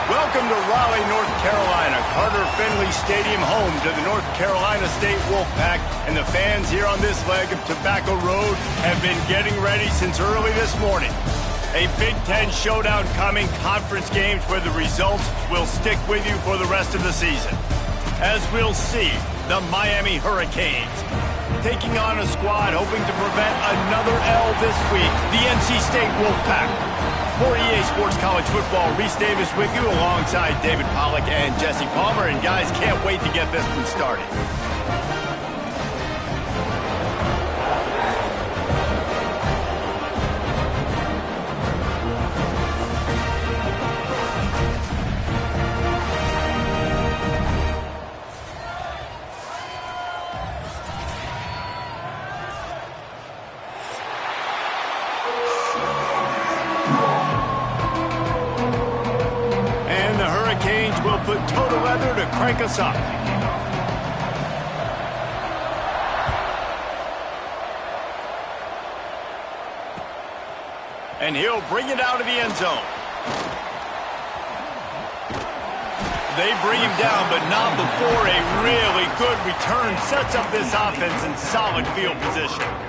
Welcome to Raleigh, North Carolina, Carter Finley Stadium, home to the North Carolina State Wolfpack, and the fans here on this leg of Tobacco Road have been getting ready since early this morning. A Big Ten showdown coming, conference games where the results will stick with you for the rest of the season. As we'll see, the Miami Hurricanes taking on a squad hoping to prevent another L this week, the NC State Wolfpack. For EA Sports College Football, Reese Davis with you alongside David Pollack and Jesse Palmer. And guys, can't wait to get this one started. Put total leather to crank us up. And he'll bring it out of the end zone. They bring him down, but not before a really good return sets up this offense in solid field position.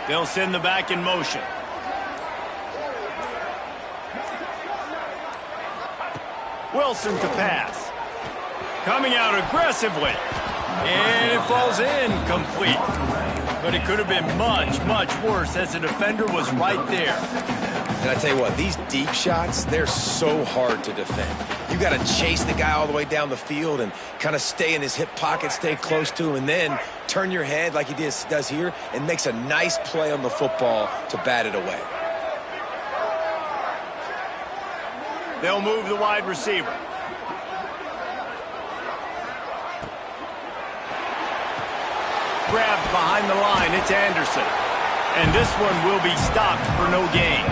They'll send the back in motion. Wilson to pass. Coming out aggressively. And it falls incomplete. But it could have been much, much worse as the defender was right there. And I tell you what, these deep shots, they're so hard to defend. You got to chase the guy all the way down the field and kind of stay in his hip pocket, stay close to him, and then turn your head like he does here and makes a nice play on the football to bat it away. They'll move the wide receiver. Grabbed behind the line, it's Anderson. And this one will be stopped for no gain.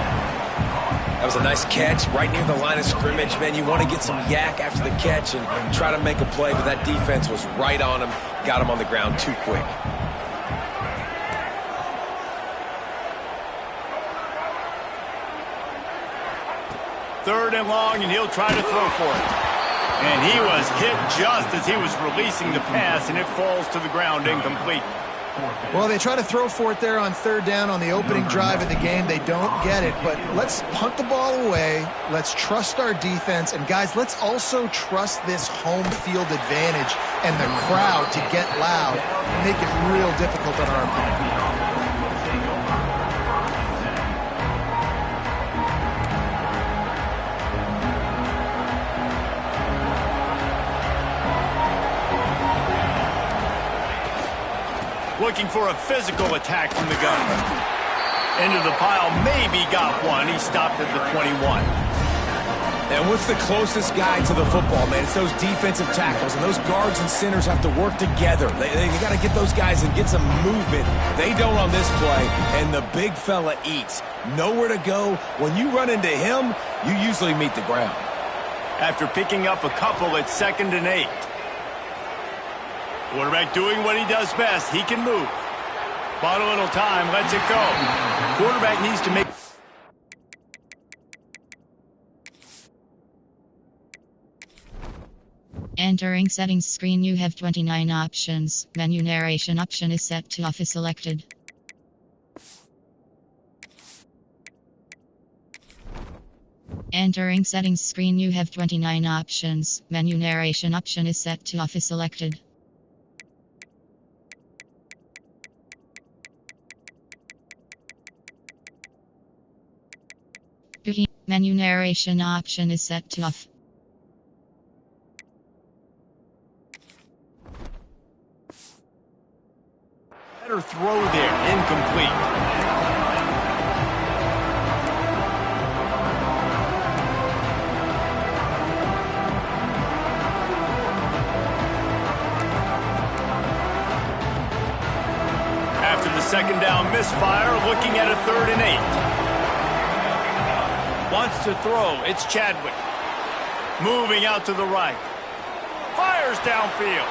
That was a nice catch right near the line of scrimmage, man. You want to get some yak after the catch and try to make a play, but that defense was right on him, got him on the ground too quick. Third and long, and he'll try to throw for it. And he was hit just as he was releasing the pass, and it falls to the ground incomplete. Well, they try to throw for it there on third down on the opening drive of the game. They don't get it, but let's punt the ball away. Let's trust our defense. And, guys, let's also trust this home field advantage and the crowd to get loud and make it real difficult on our opponent. Looking for a physical attack from the gun. Into the pile, maybe got one. He stopped at the 21. And what's the closest guy to the football, man? It's those defensive tackles, and those guards and centers have to work together. They got to get those guys and get some movement. They don't on this play, and the big fella eats. Nowhere to go. When you run into him, you usually meet the ground. After picking up a couple at 2nd and 8. Quarterback doing what he does best. He can move. Bought a little time, lets it go. Quarterback needs to make... Entering settings screen, you have 29 options. Menu narration option is set to off is selected. Entering settings screen, you have 29 options. Menu narration option is set to off is selected. Menu narration option is set to off. Better throw there, incomplete. After the 2nd down misfire, looking at a 3rd and 8. Wants to throw, it's Chadwick. Moving out to the right. Fires downfield.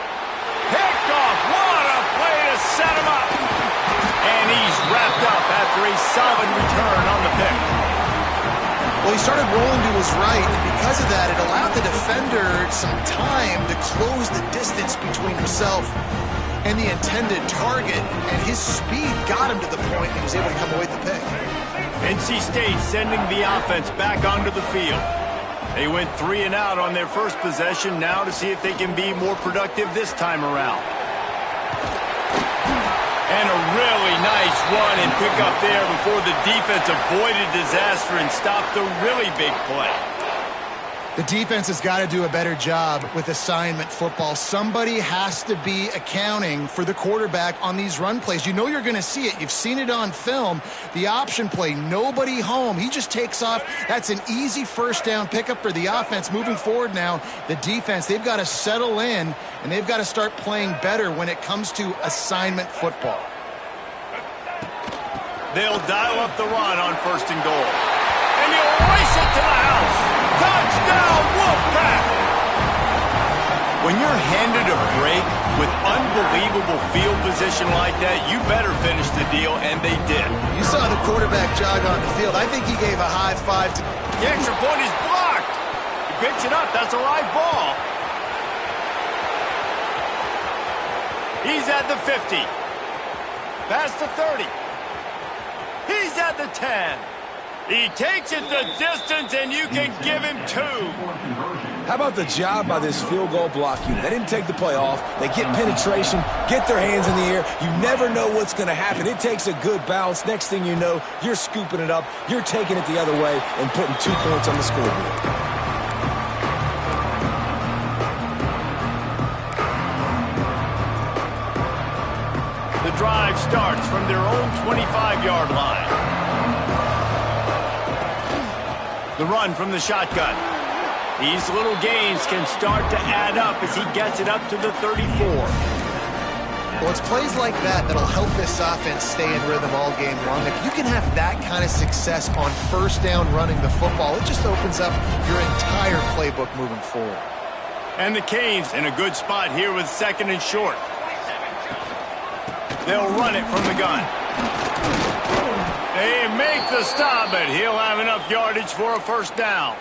Picked off, what a play to set him up. And he's wrapped up after a solid return on the pick. Well, he started rolling to his right, and because of that, it allowed the defender some time to close the distance between himself and the intended target, and his speed got him to the point he was able to come away with the pick. NC State sending the offense back onto the field. They went 3 and out on their first possession, now to see if they can be more productive this time around. And a really nice run and pick up there before the defense avoided disaster and stopped the really big play. The defense has got to do a better job with assignment football. Somebody has to be accounting for the quarterback on these run plays. You know you're going to see it. You've seen it on film. The option play, nobody home. He just takes off. That's an easy 1st down pickup for the offense. Moving forward now, the defense, they've got to settle in, and they've got to start playing better when it comes to assignment football. They'll dial up the run on 1st and goal. And he'll race it to the house. Touchdown, Wolfpack! When you're handed a break with unbelievable field position like that, you better finish the deal, and they did. You saw the quarterback jog on the field. I think he gave a high five to... The extra point is blocked. He picks it up. That's a live ball. He's at the 50. Past the 30. He's at the 10. He takes it the distance, and you can give him 2. How about the job by this field goal block unit? They didn't take the play off. They get penetration, get their hands in the air. You never know what's going to happen. It takes a good bounce. Next thing you know, you're scooping it up. You're taking it the other way and putting 2 points on the scoreboard. The drive starts from their own 25-yard line. The run from the shotgun. These little gains can start to add up as he gets it up to the 34. Well, it's plays like that that'll help this offense stay in rhythm all game long. If you can have that kind of success on 1st down running the football, it just opens up your entire playbook moving forward. And the Canes in a good spot here with 2nd and short. They'll run it from the gun. They make the stop, but he'll have enough yardage for a 1st down.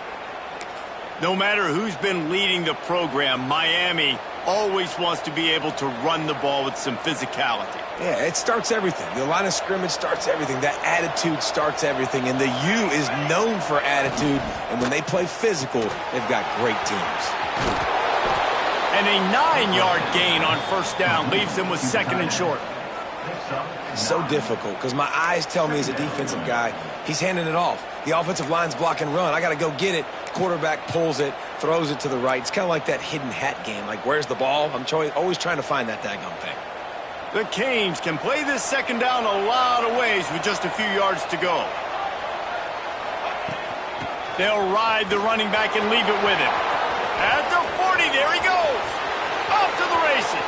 No matter who's been leading the program, Miami always wants to be able to run the ball with some physicality. Yeah, it starts everything. The line of scrimmage starts everything. That attitude starts everything. And the U is known for attitude. And when they play physical, they've got great teams. And a 9-yard gain on 1st down leaves them with 2nd and short. So difficult because my eyes tell me as a defensive guy, he's handing it off. The offensive line's block and run. I got to go get it. Quarterback pulls it, throws it to the right. It's kind of like that hidden hat game. Like, where's the ball? I'm always trying to find that daggone thing. The Canes can play this 2nd down a lot of ways with just a few yards to go. They'll ride the running back and leave it with him. At the 40, there he goes. Off to the races.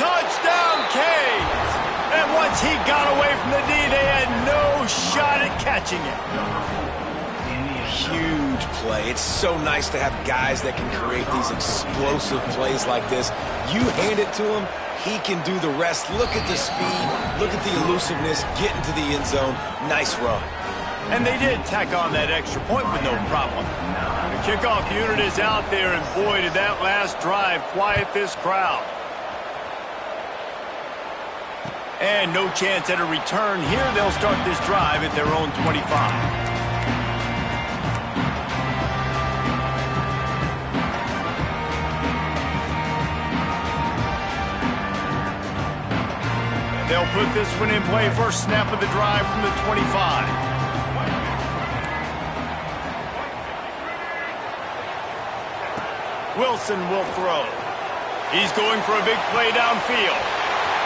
Touchdown, Canes. And once he got away from the D, they had no shot at catching it. Huge play. It's so nice to have guys that can create these explosive plays like this. You hand it to him, he can do the rest. Look at the speed. Look at the elusiveness. Get into the end zone. Nice run. And they did tack on that extra point with no problem. The kickoff unit is out there, and boy, did that last drive quiet this crowd. And no chance at a return here. They'll start this drive at their own 25. They'll put this one in play. First snap of the drive from the 25. Wilson will throw. He's going for a big play downfield.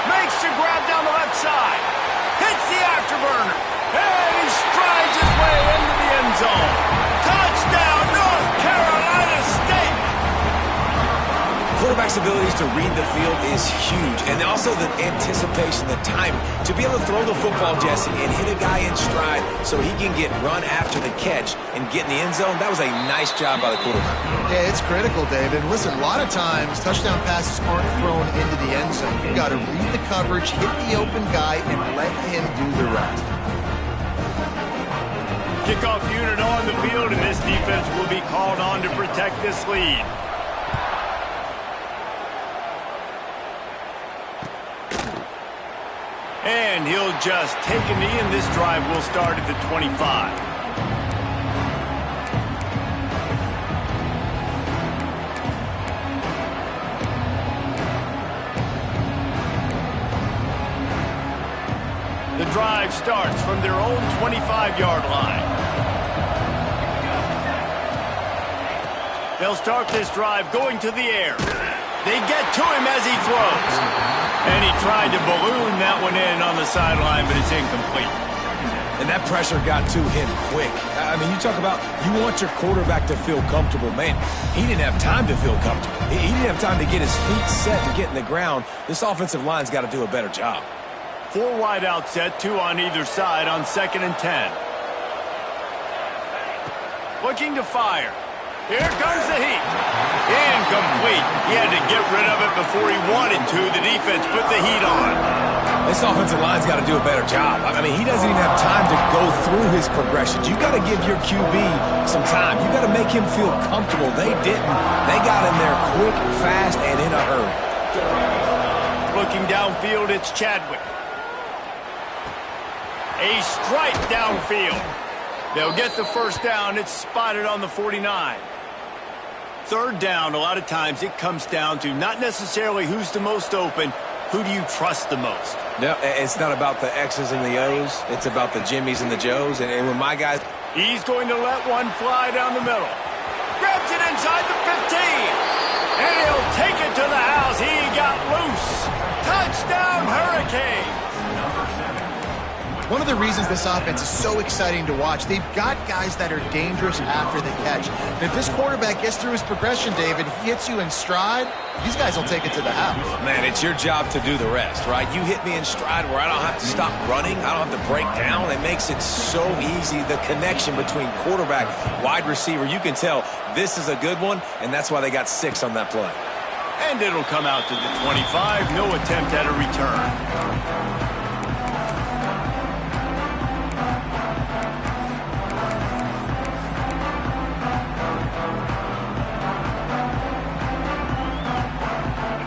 Makes the grab down the left side. Hits the afterburner. And he strides his way into the end zone. Touchdown, North Carolina State! Quarterback's abilities to read the field is huge. And also the anticipation, the timing. To be able to throw the football, Jesse, and hit a guy in stride so he can get run after the catch and get in the end zone, that was a nice job by the quarterback. Yeah, it's critical, David. Listen, a lot of times touchdown passes aren't thrown into the end zone. You've got to read the coverage, hit the open guy, and let him do the rest. Kickoff unit on the field, and this defense will be called on to protect this lead. And he'll just take a knee, and this drive will start at the 25. The drive starts from their own 25-yard line. They'll start this drive going to the air. They get to him as he throws. And he tried to balloon that one in on the sideline, but it's incomplete. And that pressure got to him quick. I mean, you talk about you want your quarterback to feel comfortable. Man, he didn't have time to feel comfortable. He didn't have time to get his feet set and get in the ground. This offensive line's got to do a better job. 4 wide out set, 2 on either side on 2nd and 10. Looking to fire. Here comes the heat. Incomplete. He had to get rid of it before he wanted to. The defense put the heat on. This offensive line's got to do a better job. I mean, he doesn't even have time to go through his progressions. You got to give your QB some time. You got to make him feel comfortable. They didn't. They got in there quick, fast, and in a hurry. Looking downfield, it's Chadwick. A strike downfield. They'll get the first down. It's spotted on the 49. 3rd down, a lot of times it comes down to not necessarily who's the most open, who do you trust the most? No, it's not about the X's and the O's. It's about the Jimmies and the Joes. And when my guys... He's going to let one fly down the middle. Grabs it inside the 15. And he'll take it to the house. He got loose. Touchdown, Hurricanes. One of the reasons this offense is so exciting to watch, they've got guys that are dangerous after the catch. And if this quarterback gets through his progression, David, he hits you in stride, these guys will take it to the house. Man, it's your job to do the rest, right? You hit me in stride where I don't have to stop running. I don't have to break down. It makes it so easy. The connection between quarterback, wide receiver, you can tell this is a good one, and that's why they got 6 on that play. And it'll come out to the 25. No attempt at a return.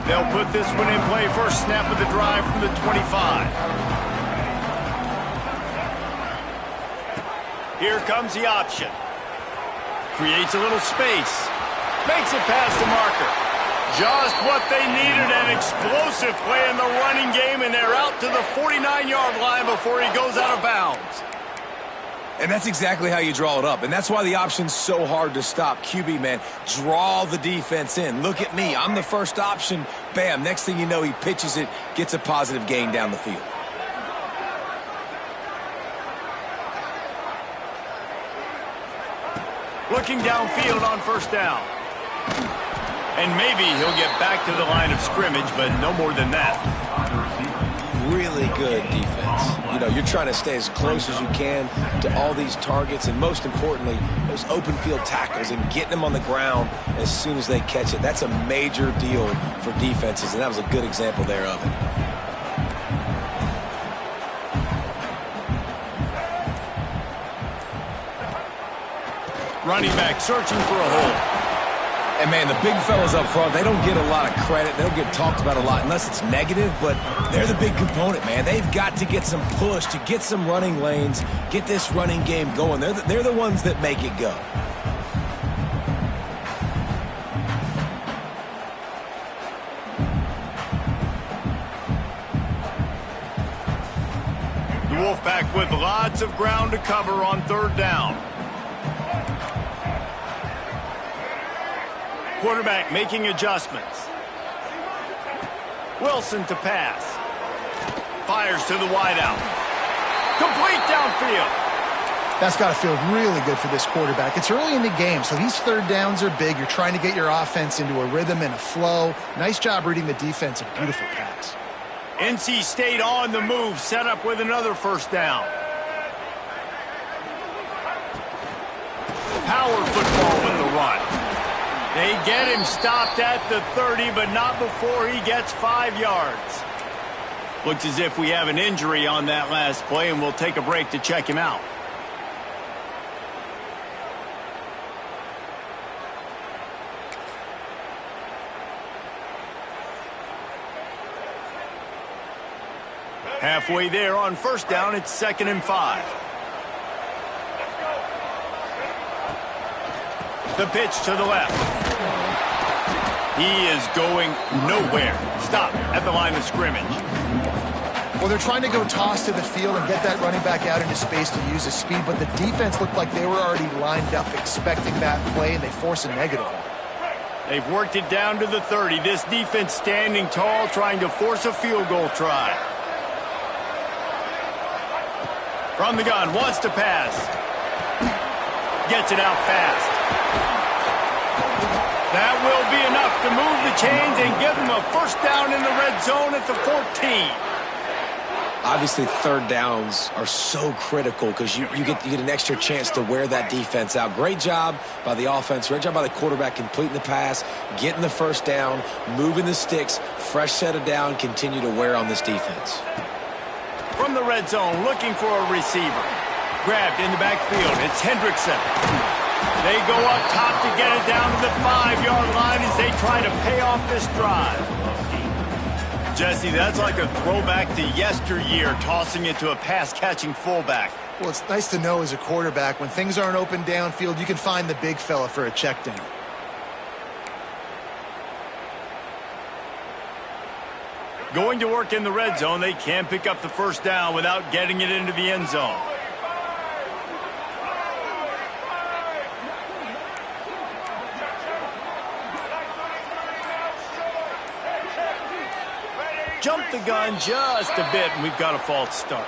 They'll put this one in play. First snap of the drive from the 25. Here comes the option. Creates a little space. Makes it past the marker. Just what they needed, an explosive play in the running game, and they're out to the 49-yard line before he goes out of bounds. And that's exactly how you draw it up. And that's why the option's so hard to stop. QB, man, draw the defense in. Look at me. I'm the first option. Bam. Next thing you know, he pitches it, gets a positive gain down the field. Looking downfield on first down. And maybe he'll get back to the line of scrimmage, but no more than that. Really good defense. You know, you're trying to stay as close as you can to all these targets, and most importantly, those open field tackles and getting them on the ground as soon as they catch it. That's a major deal for defenses, and that was a good example there of it. Running back searching for a hole. And, man, the big fellas up front, they don't get a lot of credit. They don't get talked about a lot unless it's negative, but they're the big component, man. They've got to get some push, to get some running lanes, get this running game going. They're the ones that make it go. The Wolfpack with lots of ground to cover on third down. Quarterback making adjustments. Wilson to pass. Fires to the wideout. Complete downfield. That's got to feel really good for this quarterback. It's early in the game, so these third downs are big. You're trying to get your offense into a rhythm and a flow. Nice job reading the defense. A beautiful pass. NC State on the move, set up with another first down. Power football with the run. They get him stopped at the 30, but not before he gets 5 yards. Looks as if we have an injury on that last play, and we'll take a break to check him out. Halfway there on first down, it's 2nd and 5. The pitch to the left. He is going nowhere. Stop at the line of scrimmage. Well, they're trying to go toss to the field and get that running back out into space to use his speed, but the defense looked like they were already lined up expecting that play, and they force a negative. They've worked it down to the 30. This defense standing tall, trying to force a field goal try. From the gun, wants to pass. Gets it out fast. That will be enough to move the chains and give them a first down in the red zone at the 14. Obviously, third downs are so critical because you get an extra chance to wear that defense out. Great job by the offense. Great job by the quarterback completing the pass, getting the first down, moving the sticks, fresh set of down, continue to wear on this defense. From the red zone, looking for a receiver. Grabbed in the backfield. It's Hendrickson. They go up top to get it down to the 5-yard line as they try to pay off this drive. Jesse, that's like a throwback to yesteryear, tossing it to a pass-catching fullback. Well, it's nice to know as a quarterback, when things aren't open downfield, you can find the big fella for a check down. Going to work in the red zone, they can't pick up the first down without getting it into the end zone. Jumped the gun just a bit, and we've got a false start.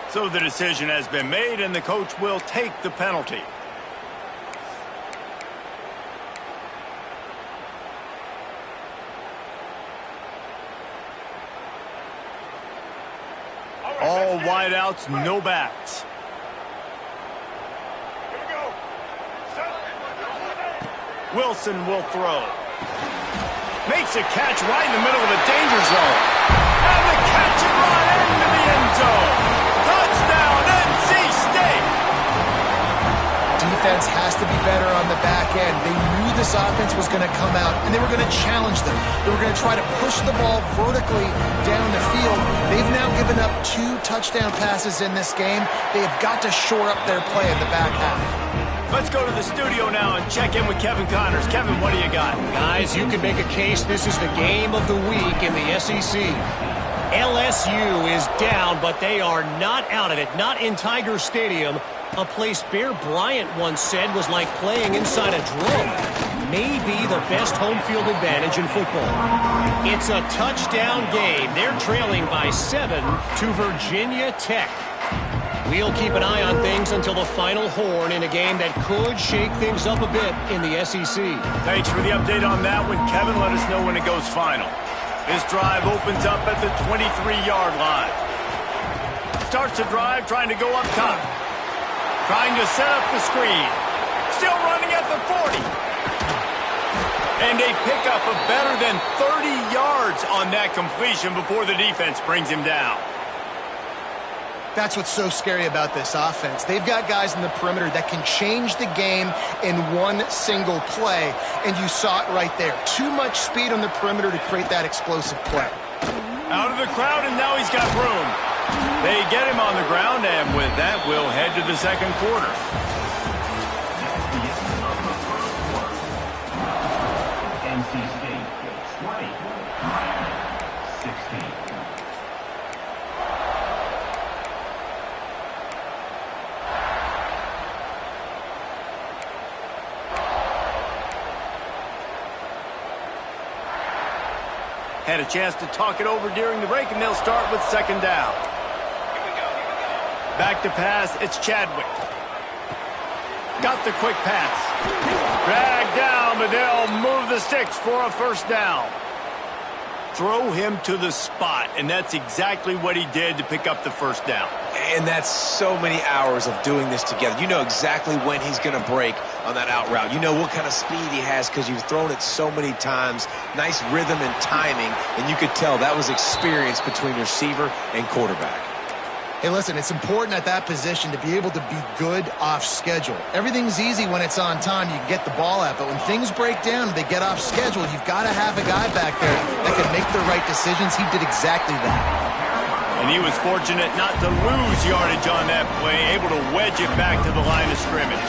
So the decision has been made, and the coach will take the penalty. All wideouts, no backs. Wilson will throw. Makes a catch right in the middle of the danger zone. And the catch and run into the end zone. Touchdown, NC State. Defense has to be better on the back end. They knew this offense was going to come out, and they were going to challenge them. They were going to try to push the ball vertically down the field. They've now given up 2 touchdown passes in this game. They have got to shore up their play in the back half. Let's go to the studio now and check in with Kevin Connors. Kevin, what do you got? Guys, you can make a case this is the game of the week in the SEC. LSU is down, but they are not out of it. Not in Tiger Stadium, a place Bear Bryant once said was like playing inside a drum. Maybe the best home field advantage in football. It's a touchdown game. They're trailing by 7 to Virginia Tech. We'll keep an eye on things until the final horn in a game that could shake things up a bit in the SEC. Thanks for the update on that one, Kevin. Let us know when it goes final. This drive opens up at the 23-yard line. Starts the drive trying to go up top. Trying to set up the screen. Still running at the 40. And a pickup of better than 30 yards on that completion before the defense brings him down. That's what's so scary about this offense. They've got guys in the perimeter that can change the game in one single play, and you saw it right there. Too much speed on the perimeter to create that explosive play. Out of the crowd, and now he's got room. They get him on the ground, and with that, we'll head to the second quarter. NC State 20, 16. Had a chance to talk it over during the break, and they'll start with second down. Back to pass, it's Chadwick. Got the quick pass. Dragged down, but they'll move the sticks for a first down. Throw him to the spot, and that's exactly what he did to pick up the first down. And that's so many hours of doing this together. You know exactly when he's going to break on that out route. You know what kind of speed he has because you've thrown it so many times. Nice rhythm and timing, and you could tell that was experience between receiver and quarterback. Hey, listen, it's important at that position to be able to be good off schedule. Everything's easy when it's on time. You can get the ball out, but when things break down and they get off schedule, you've got to have a guy back there that can make the right decisions. He did exactly that. And he was fortunate not to lose yardage on that play, able to wedge it back to the line of scrimmage.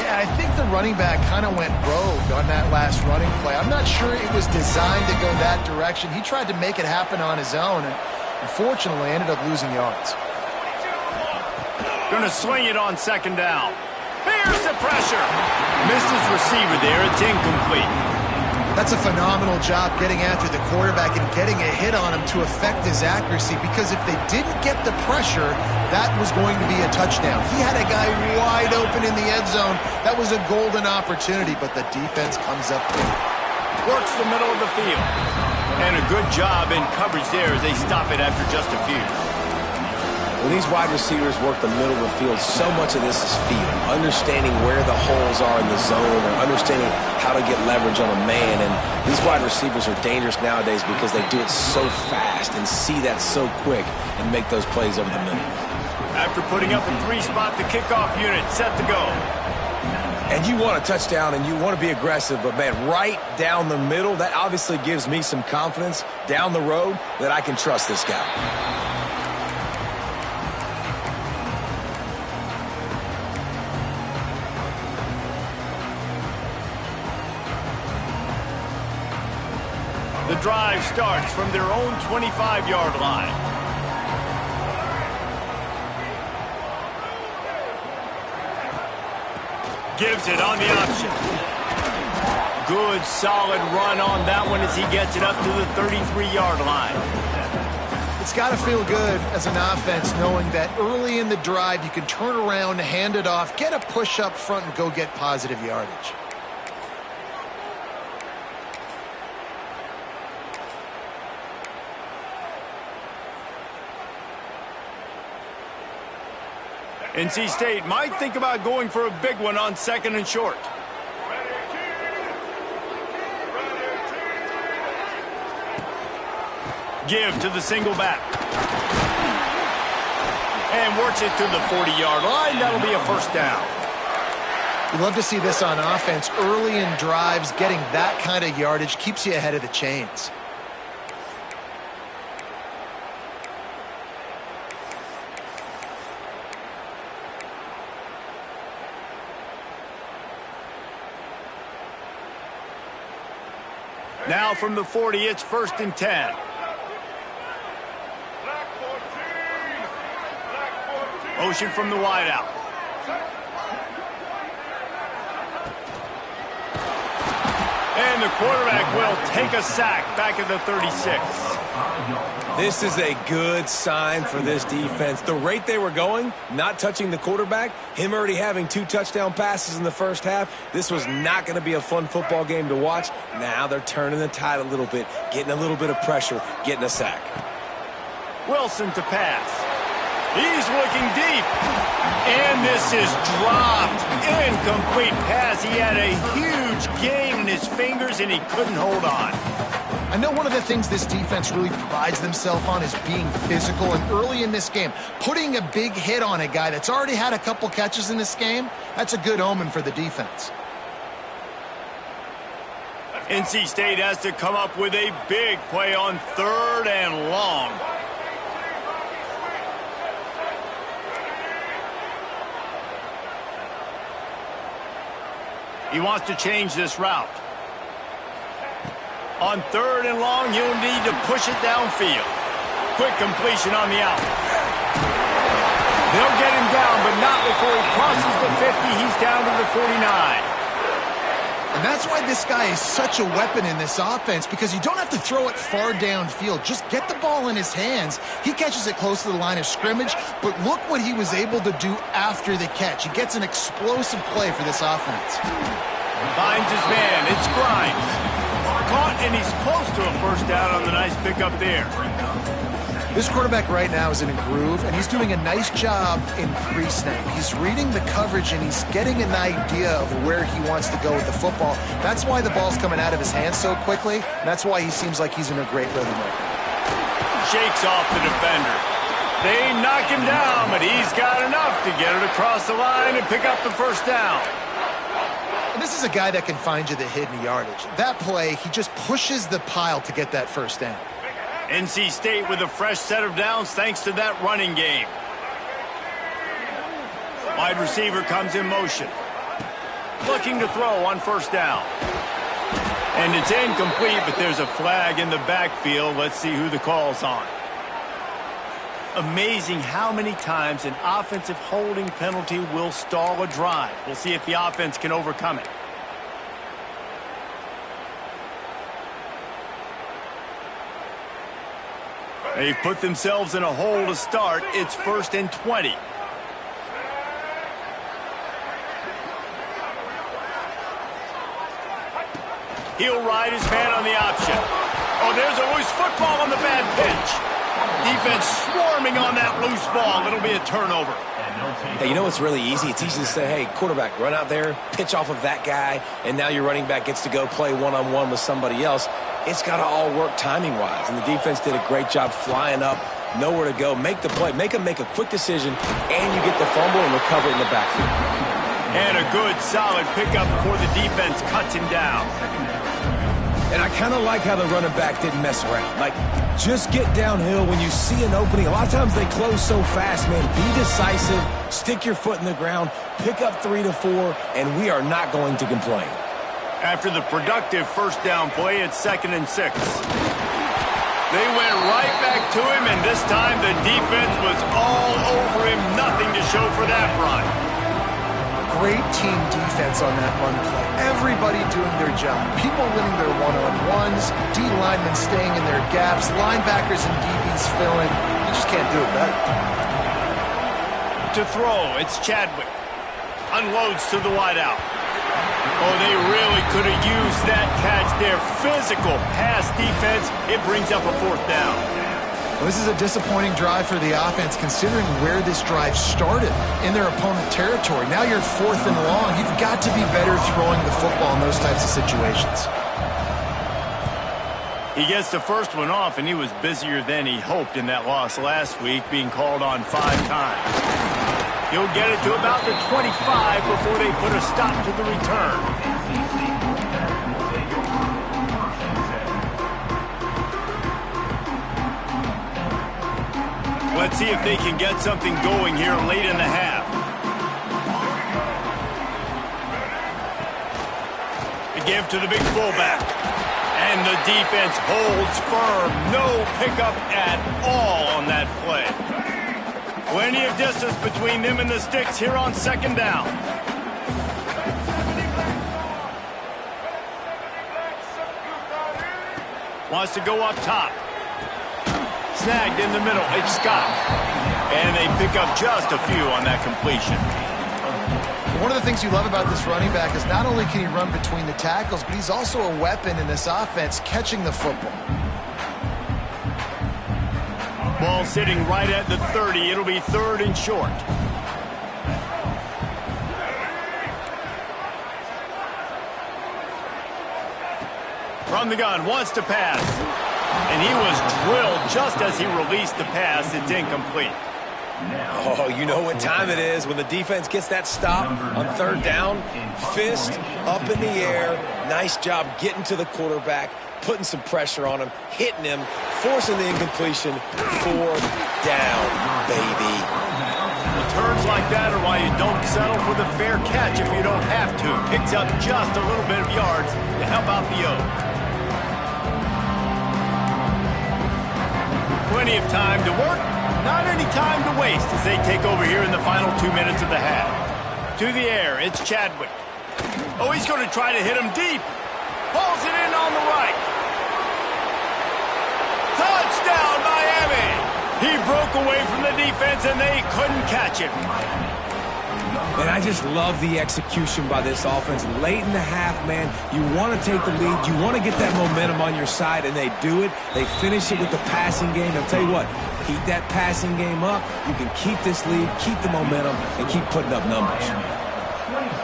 Yeah, I think the running back kind of went rogue on that last running play. I'm not sure it was designed to go that direction. He tried to make it happen on his own, and unfortunately ended up losing yards. Going to swing it on second down. Here's the pressure. Missed his receiver there. It's incomplete. That's a phenomenal job getting after the quarterback and getting a hit on him to affect his accuracy, because if they didn't get the pressure, that was going to be a touchdown. He had a guy wide open in the end zone. That was a golden opportunity, but the defense comes up big. Works the middle of the field. And a good job in coverage there as they stop it after just a few. When these wide receivers work the middle of the field, so much of this is feel. Understanding where the holes are in the zone, or understanding how to get leverage on a man. And these wide receivers are dangerous nowadays because they do it so fast and see that so quick and make those plays over the middle. After putting up a three-spot, the kickoff unit set to go. And you want a touchdown and you want to be aggressive, but man, right down the middle, that obviously gives me some confidence down the road that I can trust this guy. The drive starts from their own 25-yard line. Gives it on the option. Good, solid run on that one as he gets it up to the 33-yard line. It's got to feel good as an offense knowing that early in the drive you can turn around, hand it off, get a push up front, and go get positive yardage. NC State might think about going for a big one on second and short. Give to the single back. And works it to the 40-yard line. That'll be a first down. You love to see this on offense. Early in drives, getting that kind of yardage keeps you ahead of the chains. Now from the 40, it's 1st and 10. Motion from the wideout. And the quarterback will take a sack back at the 36. This is a good sign for this defense. The rate they were going, not touching the quarterback, him already having 2 touchdown passes in the first half, this was not going to be a fun football game to watch. Now they're turning the tide a little bit, getting a little bit of pressure, getting a sack. Wilson to pass. He's looking deep. And this is dropped. Incomplete pass. He had a huge gain in his fingers, and he couldn't hold on. I know one of the things this defense really prides themselves on is being physical, and early in this game, putting a big hit on a guy that's already had a couple catches in this game, that's a good omen for the defense. NC State has to come up with a big play on 3rd and long. He wants to change this route. On 3rd and long, you'll need to push it downfield. Quick completion on the out. They'll get him down, but not before he crosses the 50. He's down to the 49. And that's why this guy is such a weapon in this offense, because you don't have to throw it far downfield. Just get the ball in his hands. He catches it close to the line of scrimmage, but look what he was able to do after the catch. He gets an explosive play for this offense. Finds his man. It's Grimes. Caught, and he's close to a first down on the nice pickup there. This quarterback right now is in a groove, and he's doing a nice job in pre-snap. He's reading the coverage, and he's getting an idea of where he wants to go with the football. That's why the ball's coming out of his hands so quickly, and that's why he seems like he's in a great rhythm right now. Shakes off the defender. They knock him down, but he's got enough to get it across the line and pick up the first down. And this is a guy that can find you the hidden yardage. That play, he just pushes the pile to get that first down. NC State with a fresh set of downs thanks to that running game. Wide receiver comes in motion. Looking to throw on first down. And it's incomplete, but there's a flag in the backfield. Let's see who the call's on. Amazing how many times an offensive holding penalty will stall a drive. We'll see if the offense can overcome it. They've put themselves in a hole to start. It's 1st and 20. He'll ride his man on the option. Oh, there's a loose football on the bad pitch. Defense swarming on that loose ball. It'll be a turnover. Hey, you know what's really easy? It's easy to say, hey, quarterback, run out there, pitch off of that guy, and now your running back gets to go play one-on-one with somebody else. It's got to all work timing-wise, and the defense did a great job flying up, nowhere to go, make the play, make him make a quick decision, and you get the fumble and recover it in the backfield. And a good, solid pickup before the defense cuts him down. And I kind of like how the running back didn't mess around. Like, just get downhill when you see an opening. A lot of times they close so fast, man. Be decisive, stick your foot in the ground, pick up 3 to 4, and we are not going to complain. After the productive first down play, it's 2nd and 6. They went right back to him, and this time the defense was all over him. Nothing to show for that run. Great team defense on that run play. Everybody doing their job. People winning their one-on-ones, D linemen staying in their gaps, linebackers and DBs filling. You just can't do it better. To throw, it's Chadwick. Unloads to the wideout. Oh, they really could have used that catch there. Physical pass defense. It brings up a 4th down. Well, this is a disappointing drive for the offense, considering where this drive started in their opponent territory. Now you're 4th and long. You've got to be better throwing the football in those types of situations. He gets the first one off, and he was busier than he hoped in that loss last week, being called on 5 times. He'll get it to about the 25 before they put a stop to the return. Let's see if they can get something going here late in the half. The give to the big fullback. And the defense holds firm. No pickup at all on that play. Plenty of distance between them and the sticks here on 2nd down. Wants to go up top. Snagged in the middle. It's Scott. And they pick up just a few on that completion. One of the things you love about this running back is not only can he run between the tackles, but he's also a weapon in this offense catching the football. Ball sitting right at the 30. It'll be 3rd and short. From the gun, wants to pass. And he was drilled just as he released the pass. It's incomplete. Oh, you know what time it is when the defense gets that stop on 3rd down. Fist up in the air. Nice job getting to the quarterback, putting some pressure on him, hitting him, forcing the incompletion. 4th down, baby. Returns like that are why you don't settle for the fair catch if you don't have to. Picks up just a little bit of yards to help out the O. Plenty of time to work, not any time to waste as they take over here in the final 2 minutes of the half. To the air, it's Chadwick. Oh, he's going to try to hit him deep. Pulls it in on the right. Touchdown, Miami! He broke away from the defense and they couldn't catch him. And I just love the execution by this offense. Late in the half, man, you want to take the lead. You want to get that momentum on your side, and they do it. They finish it with the passing game. I'll tell you what, keep that passing game up. You can keep this lead, keep the momentum, and keep putting up numbers. 26,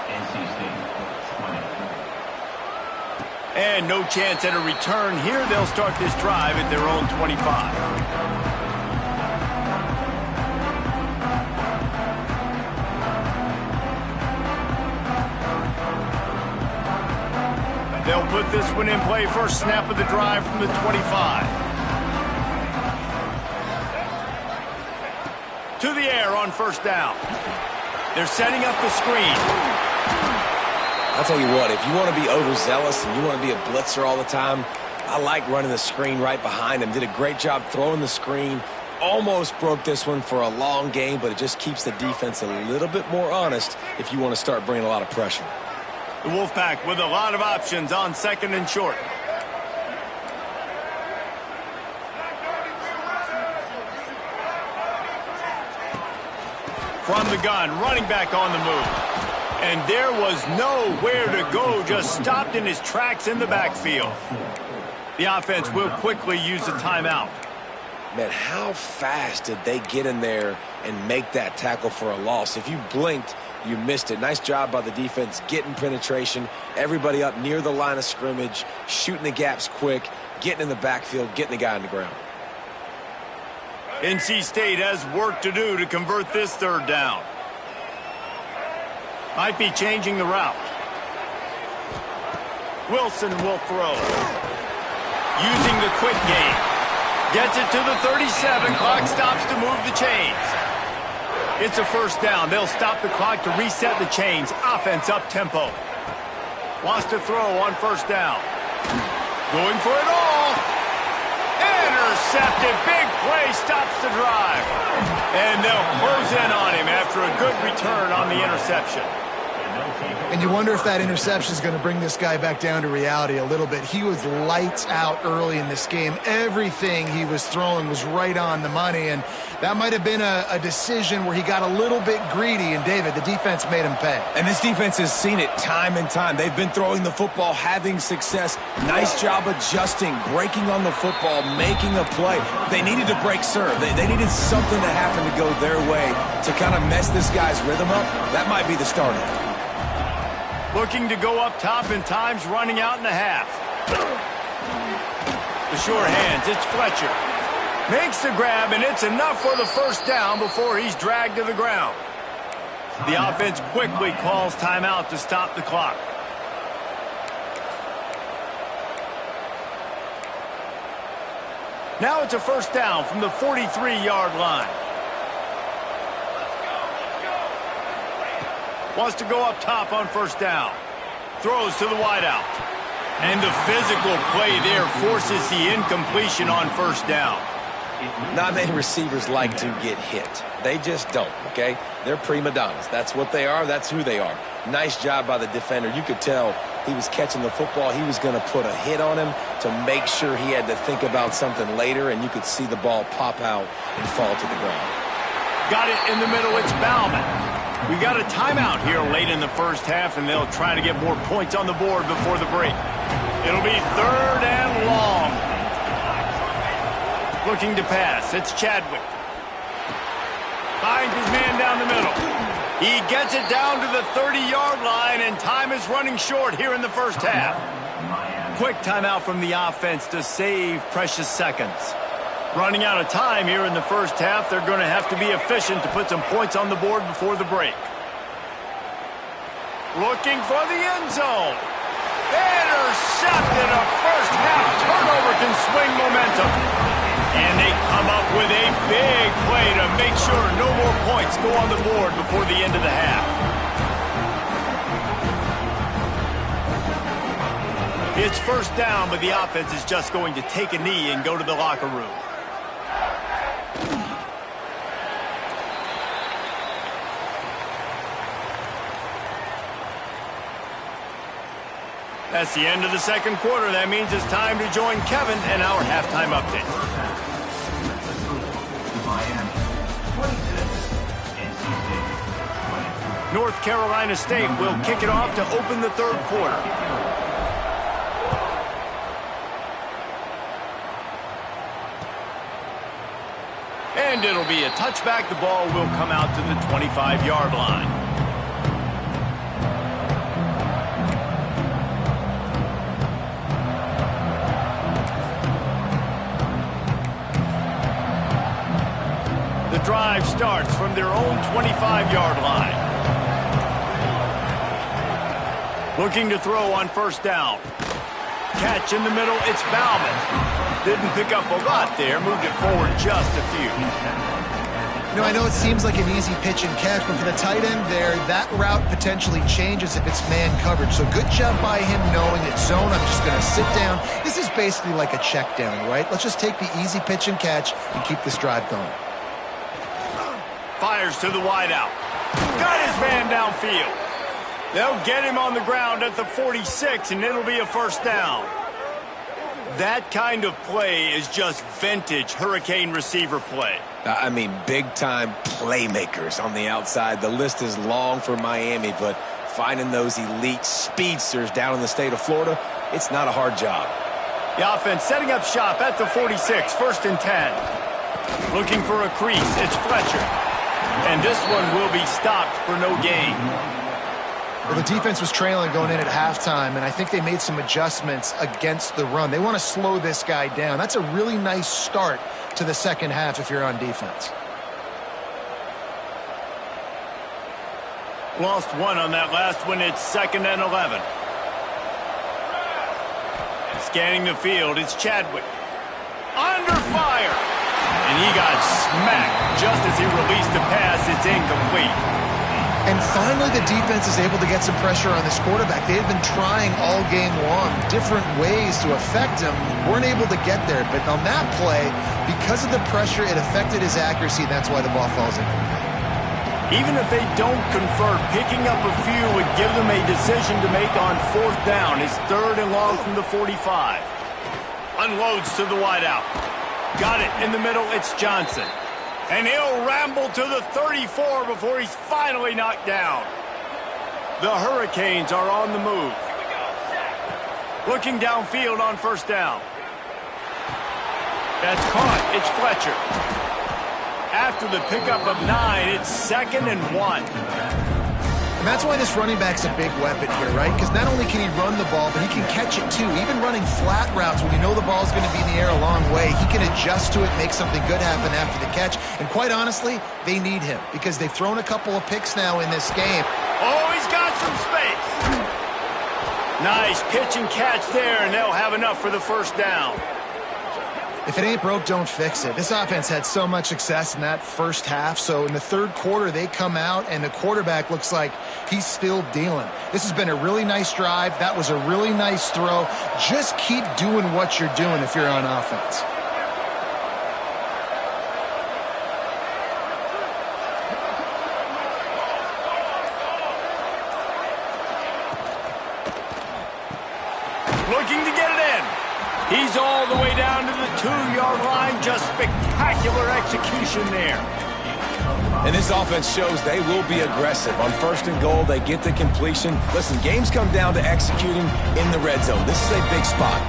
NC State 20. And no chance at a return here. They'll start this drive at their own 25. They'll put this one in play. First snap of the drive from the 25. To the air on 1st down. They're setting up the screen. I'll tell you what, if you want to be overzealous and you want to be a blitzer all the time, I like running the screen right behind him. Did a great job throwing the screen. Almost broke this one for a long game, but it just keeps the defense a little bit more honest if you want to start bringing a lot of pressure. The Wolfpack with a lot of options on 2nd and short. From the gun, running back on the move. And there was nowhere to go, just stopped in his tracks in the backfield. The offense will quickly use a timeout. Man, how fast did they get in there and make that tackle for a loss? If you blinked, you missed it. Nice job by the defense getting penetration. Everybody up near the line of scrimmage, shooting the gaps quick, getting in the backfield, getting the guy on the ground. NC State has work to do to convert this 3rd down. Might be changing the route. Wilson will throw. Using the quick game. Gets it to the 37. Clock stops to move the chains. It's a 1st down. They'll stop the clock to reset the chains. Offense up tempo. Wants to throw on 1st down. Going for it all. Intercepted. Big play stops the drive. And they'll close in on him after a good return on the interception. And you wonder if that interception is going to bring this guy back down to reality a little bit. He was lights out early in this game. Everything he was throwing was right on the money, and that might have been a decision where he got a little bit greedy, and David, the defense made him pay. And this defense has seen it time and time. They've been throwing the football, having success. Nice job adjusting, breaking on the football, making a play. They needed to break serve. They needed something to happen to go their way to kind of mess this guy's rhythm up. That might be the starter. Looking to go up top and time's running out in the half. The sure hands, it's Fletcher. Makes the grab, and it's enough for the 1st down before he's dragged to the ground. The offense quickly calls timeout to stop the clock. Now it's a 1st down from the 43-yard line. Wants to go up top on 1st down. Throws to the wideout. And the physical play there forces the incompletion on 1st down. Not many receivers like to get hit. They just don't, okay? They're prima donnas. That's what they are. That's who they are. Nice job by the defender. You could tell he was catching the football, he was going to put a hit on him to make sure he had to think about something later, and you could see the ball pop out and fall to the ground. Got it in the middle. It's Bauman. We got a timeout here late in the first half, and they'll try to get more points on the board before the break. It'll be 3rd and long. Looking to pass. It's Chadwick. Finds his man down the middle. He gets it down to the 30-yard line, and time is running short here in the first half. Quick timeout from the offense to save precious seconds. Running out of time here in the first half, they're going to have to be efficient to put some points on the board before the break. Looking for the end zone. Intercepted. A first half turnover can swing momentum. And they come up with a big play to make sure no more points go on the board before the end of the half. It's first down, but the offense is just going to take a knee and go to the locker room. That's the end of the second quarter. That means it's time to join Kevin and our halftime update. North Carolina State will kick it off to open the third quarter. And it'll be a touchback. The ball will come out to the 25-yard line. The drive starts from their own 25-yard line. Looking to throw on first down. Catch in the middle, it's Bauman. Didn't pick up a lot there, moved it forward just a few. You know, I know it seems like an easy pitch and catch, but for the tight end there, that route potentially changes if it's man coverage. So good job by him knowing it's zone. I'm just going to sit down. This is basically like a check down, right? Let's just take the easy pitch and catch and keep this drive going. Fires to the wideout. Got his man downfield. They'll get him on the ground at the 46, and it'll be a first down. That kind of play is just vintage Hurricane receiver play. I mean, big-time playmakers on the outside. The list is long for Miami, but finding those elite speedsters down in the state of Florida, it's not a hard job. The offense setting up shop at the 46, 1st and 10. Looking for a crease, it's Fletcher. And this one will be stopped for no gain. Well, the defense was trailing going in at halftime, and I think they made some adjustments against the run. They want to slow this guy down. That's a really nice start to the second half if you're on defense. Lost one on that last one. It's 2nd and 11. Scanning the field, it's Chadwick. Under fire. And he got smacked just as he released the pass. It's incomplete. And finally, the defense is able to get some pressure on this quarterback. They had been trying all game long different ways to affect him. Weren't able to get there. But on that play, because of the pressure, it affected his accuracy. And that's why the ball falls incomplete. Even if they don't convert, picking up a few would give them a decision to make on 4th down. It's 3rd and long from the 45. Unloads to the wideout. Got it in the middle. It's Johnson. And he'll ramble to the 34 before he's finally knocked down. The Hurricanes are on the move. Looking downfield on 1st down. That's caught. It's Fletcher. After the pickup of 9, it's 2nd and 1. And that's why this running back's a big weapon here, right? Because not only can he run the ball, but he can catch it too. Even running flat routes when you know the ball's going to be in the air a long way, he can adjust to it, make something good happen after the catch. And quite honestly, they need him because they've thrown a couple of picks now in this game. Oh, he's got some space. Nice pitch and catch there, and they'll have enough for the first down. If it ain't broke, don't fix it. This offense had so much success in that first half, so in the third quarter, they come out, and the quarterback looks like he's still dealing. This has been a really nice drive. That was a really nice throw. Just keep doing what you're doing if you're on offense. looking to get it in. He's all the way down to the 2-yard line. Just spectacular execution there. And this offense shows they will be aggressive. On 1st and goal, they get the completion. Listen, games come down to executing in the red zone. This is a big spot.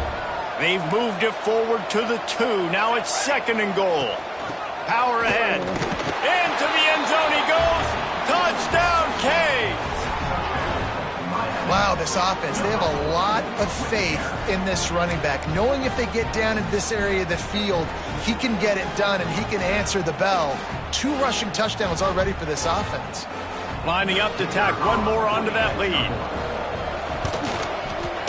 They've moved it forward to the 2. Now it's 2nd and goal. Power ahead. Into the end zone he goes. Touchdown, Canes. Wow, this offense, they have a lot of faith in this running back. Knowing if they get down in this area of the field, he can get it done and he can answer the bell. 2 rushing touchdowns already for this offense. Lining up to tack one more onto that lead.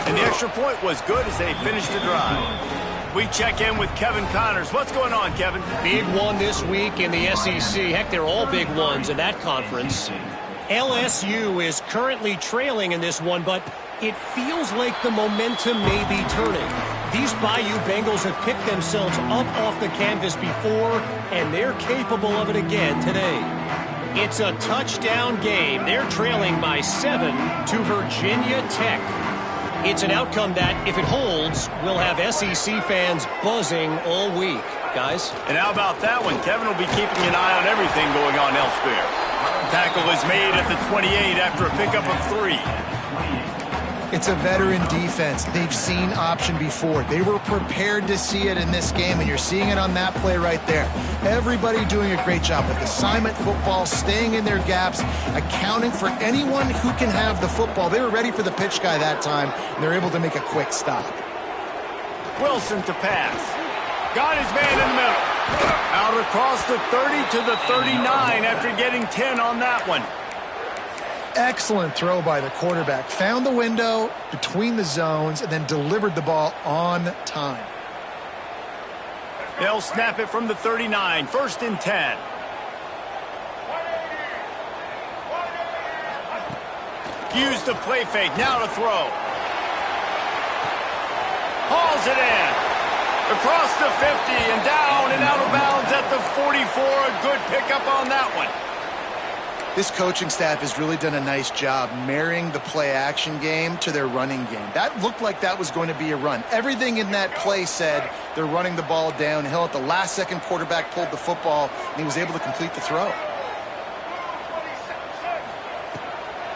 And the extra point was good as they finished the drive. We check in with Kevin Connors. What's going on, Kevin? Big one this week in the SEC. Heck, they're all big ones in that conference. LSU is currently trailing in this one, but it feels like the momentum may be turning. These Bayou Bengals have picked themselves up off the canvas before, and they're capable of it again today. It's a touchdown game. They're trailing by 7 to Virginia Tech. It's an outcome that, if it holds, will have SEC fans buzzing all week. Guys? And how about that one? Kevin will be keeping an eye on everything going on elsewhere. Tackle is made at the 28 after a pickup of 3. It's a veteran defense. They've seen option before. They were prepared to see it in this game, and you're seeing it on that play right there. Everybody doing a great job with assignment football, staying in their gaps, accounting for anyone who can have the football. They were ready for the pitch guy that time, and they're able to make a quick stop. Wilson to pass. Got his man in the middle. Out across the 30 to the 39 after getting 10 on that one. Excellent throw by the quarterback. Found the window between the zones and then delivered the ball on time. They'll snap it from the 39. 1st and 10. Use the play fake. Now to throw. Hauls it in. Across the 50 and down and out of bounds at the 44. A good pickup on that one. This coaching staff has really done a nice job marrying the play-action game to their running game. That looked like that was going to be a run. Everything in that play said they're running the ball downhill. At the last second, quarterback pulled the football, and he was able to complete the throw.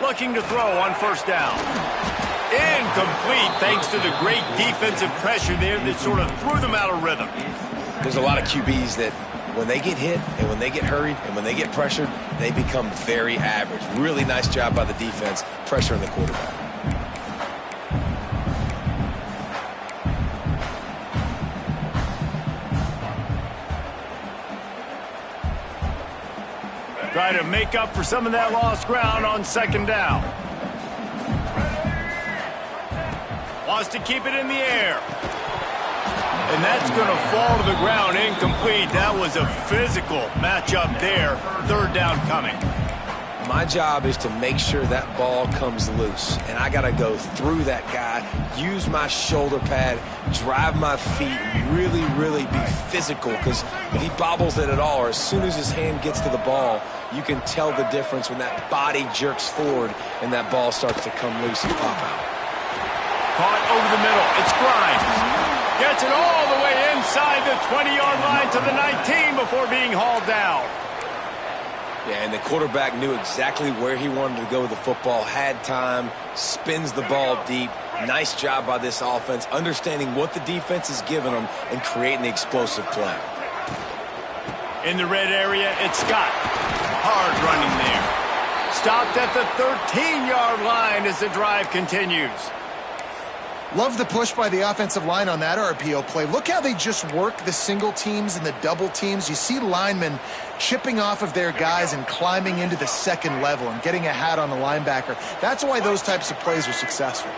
Looking to throw on 1st down. Incomplete thanks to the great defensive pressure there that sort of threw them out of rhythm. There's a lot of QBs that when they get hit and when they get hurried and when they get pressured, they become very average. Really nice job by the defense, pressuring the quarterback. Try to make up for some of that lost ground on 2nd down. Wants to keep it in the air. And that's going to fall to the ground incomplete. That was a physical matchup there. 3rd down coming. My job is to make sure that ball comes loose. And I got to go through that guy, use my shoulder pad, drive my feet, really, really be physical. Because if he bobbles it at all, or as soon as his hand gets to the ball, you can tell the difference when that body jerks forward and that ball starts to come loose and pop out. Caught over the middle. It's Grimes. Gets it all the way inside the 20-yard line to the 19 before being hauled down. Yeah, and the quarterback knew exactly where he wanted to go with the football, had time, spins the ball deep. Nice job by this offense, understanding what the defense is giving them and creating the explosive play. In the red area, it's Scott. Hard running there. Stopped at the 13-yard line as the drive continues. Love the push by the offensive line on that RPO play. Look how they just work the single teams and the double teams. You see linemen chipping off of their guys and climbing into the 2nd level and getting a hat on the linebacker. That's why those types of plays are successful.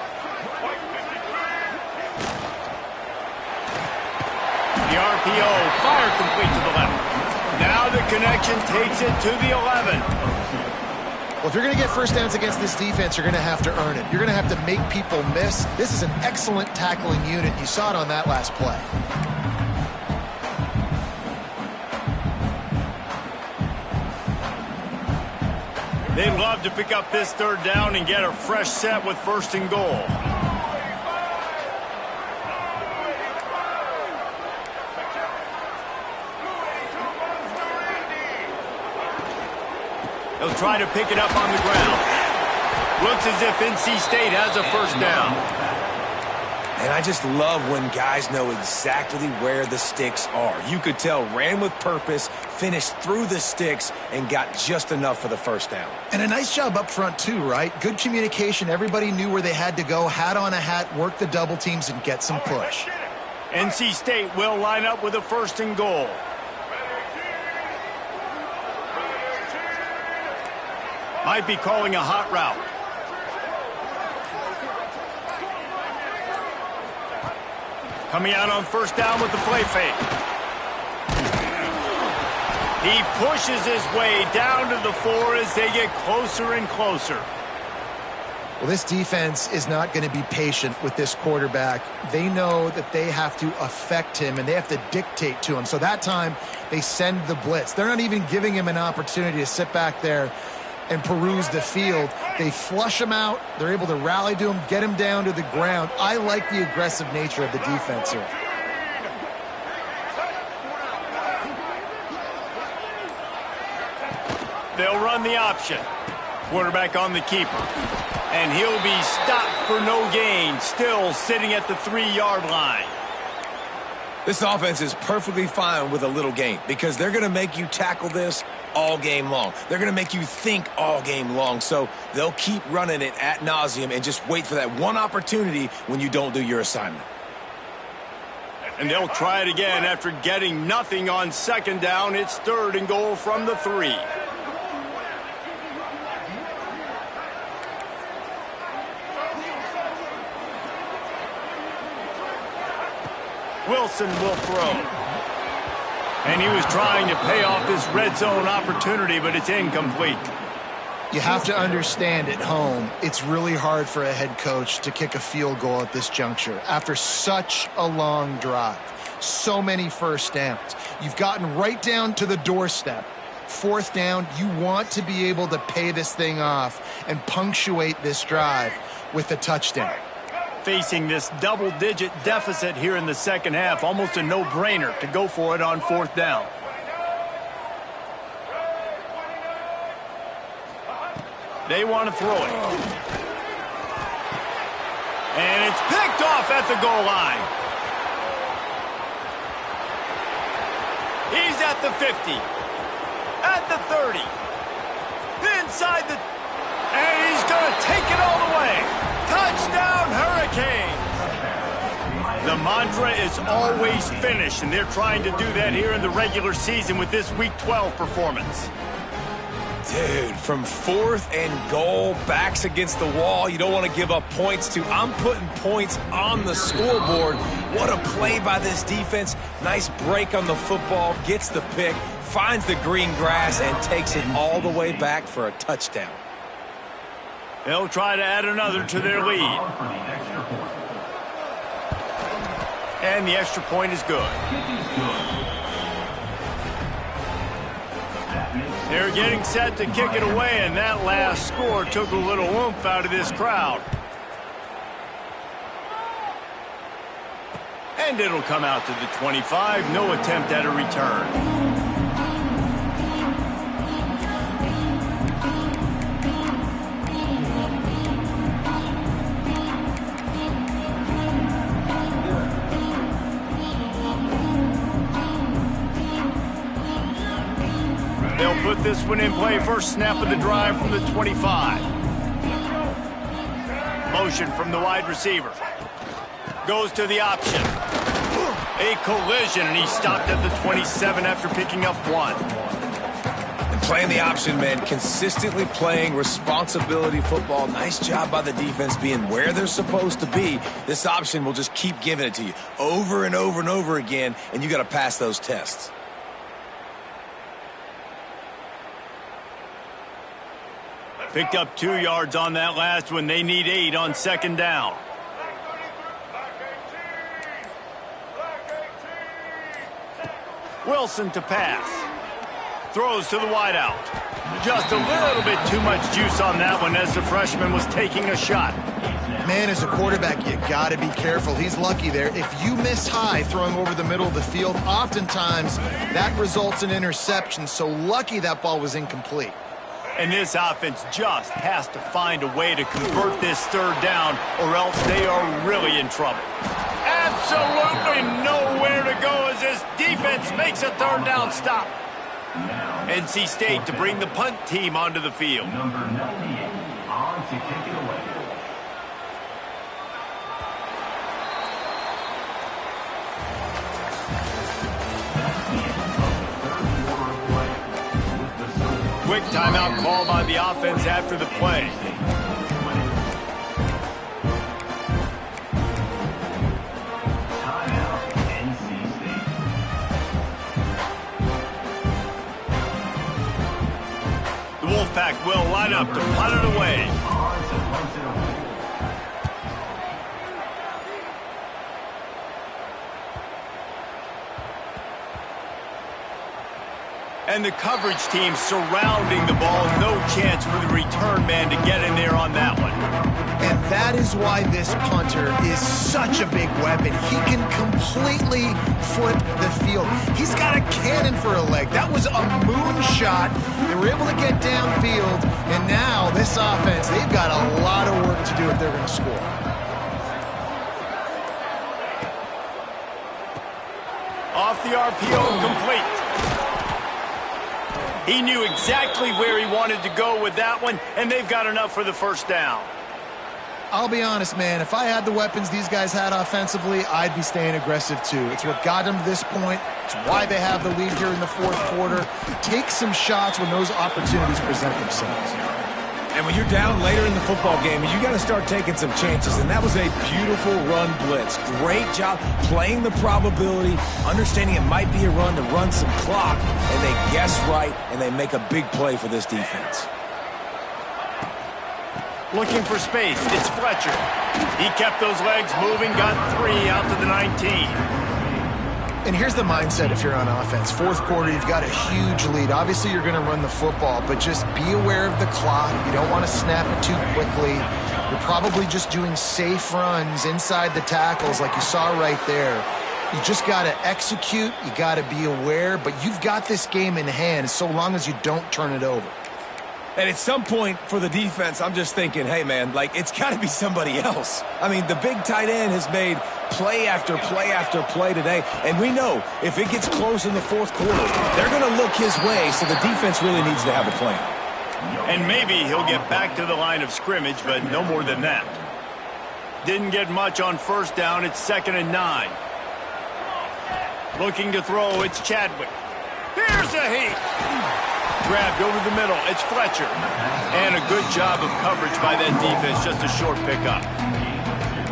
The RPO, fire complete to the left. Now the connection takes it to the 11. Well, if you're going to get 1st downs against this defense, you're going to have to earn it. You're going to have to make people miss. This is an excellent tackling unit. You saw it on that last play. They'd love to pick up this 3rd down and get a fresh set with 1st and goal. try to pick it up on the ground. Looks as if NC State has a first down. And I just love when guys know exactly where the sticks are. You could tell ran with purpose, finished through the sticks, and got just enough for the first down. And a nice job up front too, right? Good communication. Everybody knew where they had to go. Hat on a hat, work the double teams, and get some push. NC State will line up with a first and goal. Might be calling a hot route. Coming out on first down with the play fake. He pushes his way down to the 4 as they get closer and closer. Well, this defense is not going to be patient with this quarterback. They know that they have to affect him, and they have to dictate to him. So that time, they send the blitz. They're not even giving him an opportunity to sit back there and peruse the field. They flush him out. They're able to rally to him, get him down to the ground. I like the aggressive nature of the defense here. They'll run the option. Quarterback on the keeper. And he'll be stopped for no gain, still sitting at the 3-yard line. This offense is perfectly fine with a little gain because they're going to make you tackle this all game long. They're going to make you think all game long. So they'll keep running it ad nauseum and just wait for that one opportunity when you don't do your assignment. And they'll try it again after getting nothing on second down. It's third and goal from the 3. Wilson will throw. And he was trying to pay off this red zone opportunity, but it's incomplete. You have to understand at home, it's really hard for a head coach to kick a field goal at this juncture after such a long drive. So many first downs. You've gotten right down to the doorstep. Fourth down, you want to be able to pay this thing off and punctuate this drive with a touchdown. Facing this double-digit deficit here in the second half, almost a no-brainer to go for it on fourth down. They want to throw it. And it's picked off at the goal line. He's at the 50. At the 30. Inside the... And he's going to take it all the way. Touchdown, Hurricanes! The mantra is always finish, and they're trying to do that here in the regular season with this Week 12 performance. Dude, from fourth and goal, backs against the wall, you don't want to give up points to. I'm putting points on the scoreboard. What a play by this defense. Nice break on the football, gets the pick, finds the green grass, and takes it all the way back for a touchdown. They'll try to add another to their lead. And the extra point is good. They're getting set to kick it away, and that last score took a little oomph out of this crowd. And it'll come out to the 25. No attempt at a return. They'll put this one in play. First snap of the drive from the 25. Motion from the wide receiver. Goes to the option. A collision, and he stopped at the 27 after picking up 1. And playing the option, man, consistently playing responsibility football. Nice job by the defense being where they're supposed to be. This option will just keep giving it to you over and over and over again, and you got to pass those tests. Picked up 2 yards on that last one. They need 8 on second down. Wilson to pass. Throws to the wideout. Just a little bit too much juice on that one as the freshman was taking a shot. Man, as a quarterback, you got to be careful. He's lucky there. If you miss high throwing over the middle of the field, oftentimes that results in interception. So lucky that ball was incomplete. And this offense just has to find a way to convert this third down, or else they are really in trouble. Absolutely nowhere to go as this defense makes a third down stop. NC State to bring the punt team onto the field. Number 98 on to kick it away. Quick timeout call by the offense after the play. Timeout, NC State. The Wolfpack will line up to punt it away. On to punt it away. And the coverage team surrounding the ball. No chance for the return man to get in there on that one. And that is why this punter is such a big weapon. He can completely flip the field. He's got a cannon for a leg. That was a moonshot. They were able to get downfield. And now this offense, they've got a lot of work to do if they're going to score. Off the RPO, complete. He knew exactly where he wanted to go with that one, and they've got enough for the first down. I'll be honest, man. If I had the weapons these guys had offensively, I'd be staying aggressive too. It's what got them to this point. It's why they have the lead here in the fourth quarter. Take some shots when those opportunities present themselves. And when you're down later in the football game, you got to start taking some chances. And that was a beautiful run blitz. Great job playing the probability, understanding it might be a run to run some clock. And they guess right, and they make a big play for this defense. Looking for space. It's Fletcher. He kept those legs moving, got 3 out to the 19. And here's the mindset if you're on offense. Fourth quarter, you've got a huge lead. Obviously, you're going to run the football, but just be aware of the clock. You don't want to snap it too quickly. You're probably just doing safe runs inside the tackles like you saw right there. You just got to execute. You got to be aware, but you've got this game in hand so long as you don't turn it over. And at some point for the defense, I'm just thinking, hey, man, like, it's got to be somebody else. I mean, the big tight end has made play after play after play today. And we know if it gets close in the fourth quarter, they're going to look his way, so the defense really needs to have a plan. And maybe he'll get back to the line of scrimmage, but no more than that. Didn't get much on first down. It's 2nd and 9. Looking to throw, it's Chadwick. Here's a heat. Grabbed over the middle. It's Fletcher. And a good job of coverage by that defense. Just a short pickup.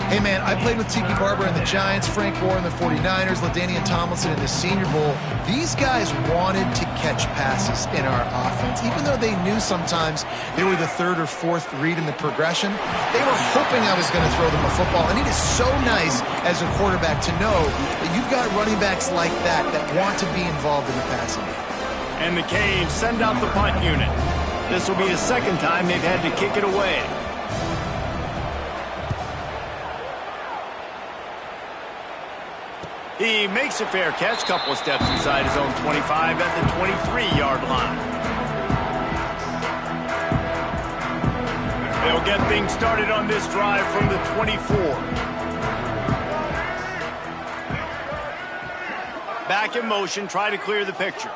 Hey, man, I played with Tiki Barber and the Giants, Frank Gore and the 49ers, LaDainian Tomlinson in the Senior Bowl. These guys wanted to catch passes in our offense. Even though they knew sometimes they were the third or fourth read in the progression, they were hoping I was going to throw them a football. And it is so nice as a quarterback to know that you've got running backs like that want to be involved in the passing game. And the Canes send out the punt unit. This will be the second time they've had to kick it away. He makes a fair catch, couple of steps inside his own 25 at the 23-yard line. They'll get things started on this drive from the 24. Back in motion, try to clear the picture.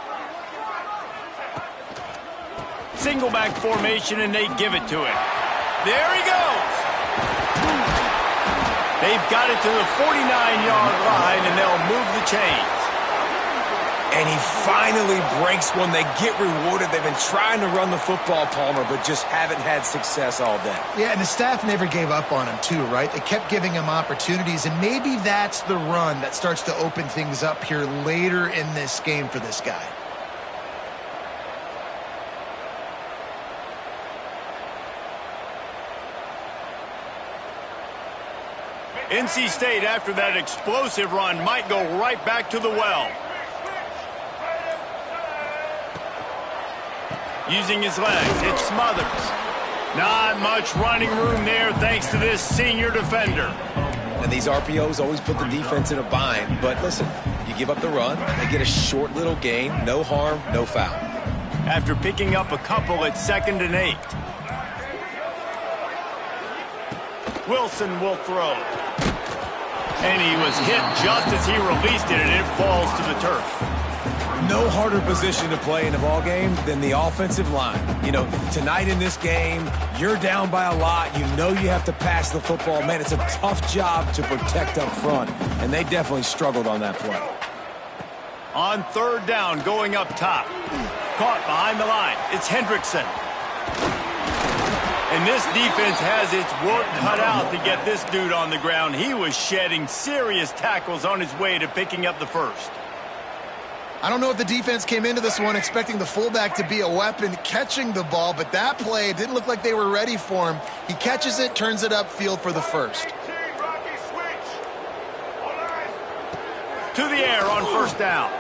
Single back formation, and they give it to him. There he goes. They've got it to the 49-yard line, and they'll move the chains. And he finally breaks one. They get rewarded. They've been trying to run the football, Palmer, but just haven't had success all day. Yeah, and the staff never gave up on him, too, right? They kept giving him opportunities, and maybe that's the run that starts to open things up here later in this game for this guy. NC State, after that explosive run, might go right back to the well. Using his legs, it's Smothers. Not much running room there thanks to this senior defender. And these RPOs always put the defense in a bind. But listen, you give up the run, they get a short little gain, no harm, no foul. after picking up a couple at 2nd and 8. Wilson will throw. And he was hit just as he released it, and it falls to the turf. No harder position to play in a ball game than the offensive line. You know, tonight in this game, you're down by a lot. You know you have to pass the football. Man, it's a tough job to protect up front, and they definitely struggled on that play. On 3rd down, going up top. Caught behind the line. It's Hendrickson. And this defense has its work cut out to get this dude on the ground. He was shedding serious tackles on his way to picking up the first. I don't know if the defense came into this one expecting the fullback to be a weapon catching the ball, but that play, it didn't look like they were ready for him. He catches it, turns it upfield for the first. To the air on 1st down.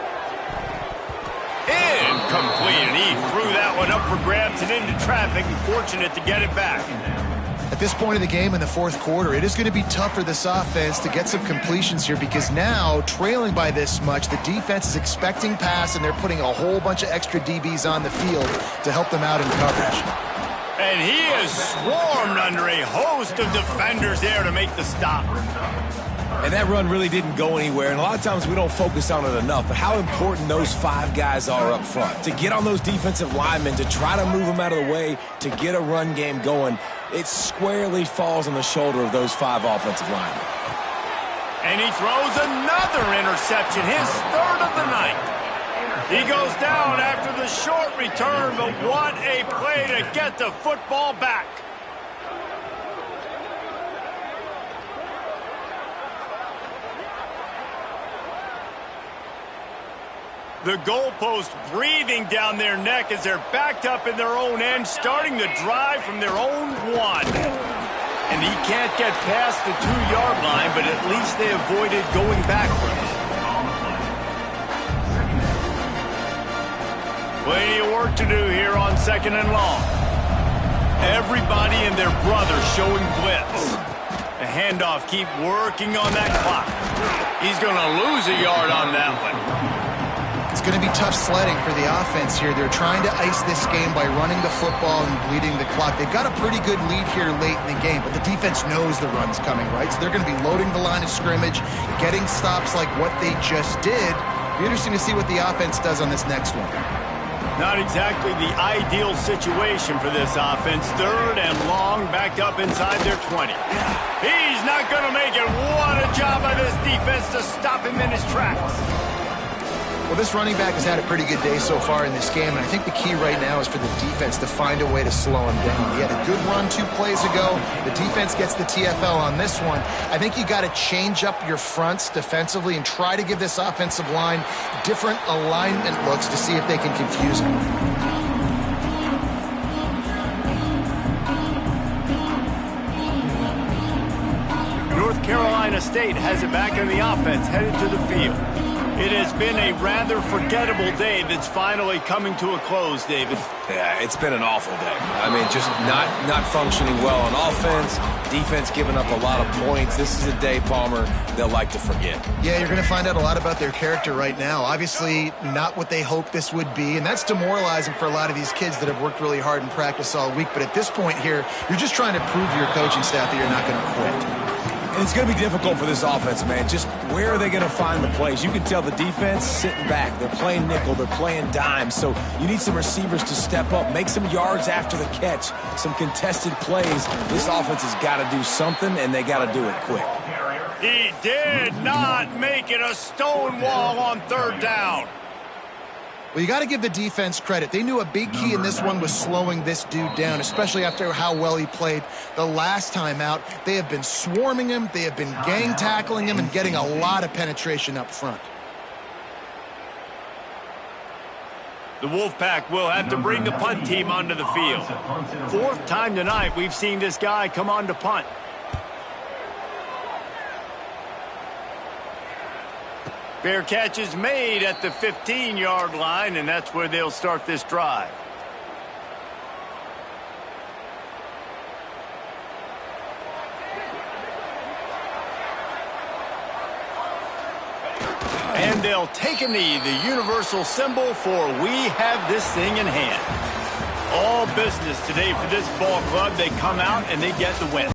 Incomplete, and he threw that one up for grabs and into traffic, and fortunate to get it back. At this point in the game in the 4th quarter, it is going to be tough for this offense to get some completions here because now, trailing by this much, the defense is expecting pass, and they're putting a whole bunch of extra DBs on the field to help them out in coverage. And he is swarmed under a host of defenders there to make the stop. And that run really didn't go anywhere, and a lot of times we don't focus on it enough, but how important those 5 guys are up front. To get on those defensive linemen, to try to move them out of the way, to get a run game going, it squarely falls on the shoulder of those 5 offensive linemen. And he throws another interception, his 3rd of the night. He goes down after the short return, but what a play to get the football back. The goalpost breathing down their neck as they're backed up in their own end, starting the drive from their own 1. And he can't get past the 2-yard line, but at least they avoided going backwards. Plenty of work to do here on 2nd and long. Everybody and their brother showing blitz. The handoff, keep working on that clock. He's going to lose a yard on that one. It's going to be tough sledding for the offense here. They're trying to ice this game by running the football and bleeding the clock. They've got a pretty good lead here late in the game, but the defense knows the run's coming, right? So they're going to be loading the line of scrimmage, getting stops like what they just did. It'll be interesting to see what the offense does on this next one. Not exactly the ideal situation for this offense. 3rd and long, backed up inside their 20. He's not going to make it. What a job by this defense to stop him in his tracks. Well, this running back has had a pretty good day so far in this game, and I think the key right now is for the defense to find a way to slow him down. He had a good run 2 plays ago. The defense gets the TFL on this one. I think you got to change up your fronts defensively and try to give this offensive line different alignment looks to see if they can confuse him. North Carolina State has it back in the offense, headed to the field. It has been a rather forgettable day that's finally coming to a close, David. Yeah, it's been an awful day. I mean, just not functioning well on offense, defense giving up a lot of points. This is a day, Palmer, they'll like to forget. Yeah, you're going to find out a lot about their character right now. Obviously, not what they hoped this would be, and that's demoralizing for a lot of these kids that have worked really hard in practice all week. But at this point here, you're just trying to prove to your coaching staff that you're not going to quit. And it's going to be difficult for this offense, man. Just where are they going to find the plays? You can tell the defense sitting back. They're playing nickel. They're playing dime. So you need some receivers to step up, make some yards after the catch, some contested plays. This offense has got to do something, and they got to do it quick. He did not make it a stone wall on 3rd down. Well, you got to give the defense credit. They knew a big key in this one was slowing this dude down, especially after how well he played the last time out. They have been swarming him. They have been gang tackling him and getting a lot of penetration up front. The Wolfpack will have to bring the punt team onto the field. 4th time tonight we've seen this guy come on to punt. Fair catch is made at the 15-yard line, and that's where they'll start this drive. And and they'll take a knee, the universal symbol for we have this thing in hand. All business today for this ball club. They come out and they get the win.